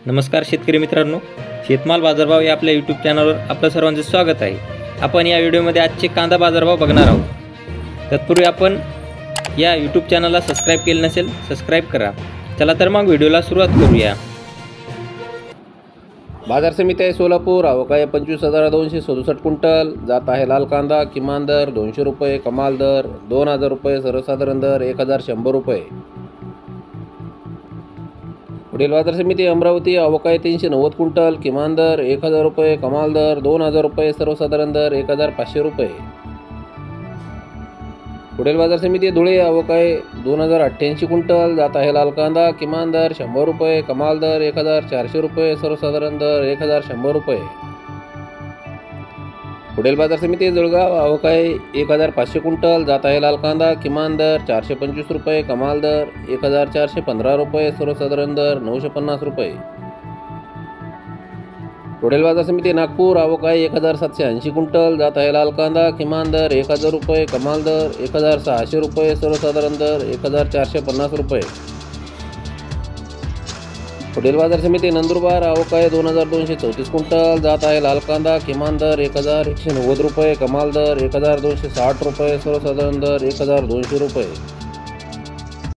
नमस्कार शेतकरी मित्रांनो, शेतमाल बाजारभाव या आपल्या यूट्यूब चॅनलवर आपलं सर्वांचे स्वागत आहे। आपण या व्हिडिओमध्ये आजचे कांदा बाजारभाव बघणार आहोत। तत्पूर्वी आपण या यूट्यूब चॅनलला सबस्क्राइब केले नसेल सबस्क्राइब करा। चला तर मग व्हिडिओला सुरुवात करूया। बाजार समिती आहे सोलापूर। आवक आहे 25,267 क्विंटल। जात आहे लाल कांदा। किमान दर 200 रुपये, कमाल दर 2,000 रुपये, सर्वसाधारण दर 1,100 रुपये। पुढील बाजार समिती अमरावती। आवक आहे 390 क्विंटल। किमान दर 1,000 रुपये, कमाल दर 2,000 रुपये, सर्वसाधारण दर 1,500 रुपये। पुढील बाजार समिती धुळे। आवक आहे 2,088 क्विंटल। जात आहे लाल कांदा। किमान दर 100 रुपये, कमाल दर 1,400 रुपये, सर्वसाधारण दर 1,100 रुपये। पुढील बाजार समिती जळगाव। आवक आहे 1,500 क्विंटल। जात आहे लाल कांदा। किमान दर 425 रुपये, कमाल दर 1,415 रुपये, सर्वसाधारण दर 950 रुपये। पुढील बाजार समिती नागपूर। आवक आहे 1,780 क्विंटल। जात आहे लाल कांदा। किमान दर 1,000 रुपये, कमाल दर 1,600 रुपये, सर्वसाधारण दर 1,450 रुपये। पुढील बाजार समिती नंदुरबार। आवक आहे 2,234 क्विंटल। जात आहे लाल कांदा। किमान दर 1,190 रुपये, कमाल दर 1,260 रुपये, सर्वसाधारण दर 1,200 रुपये।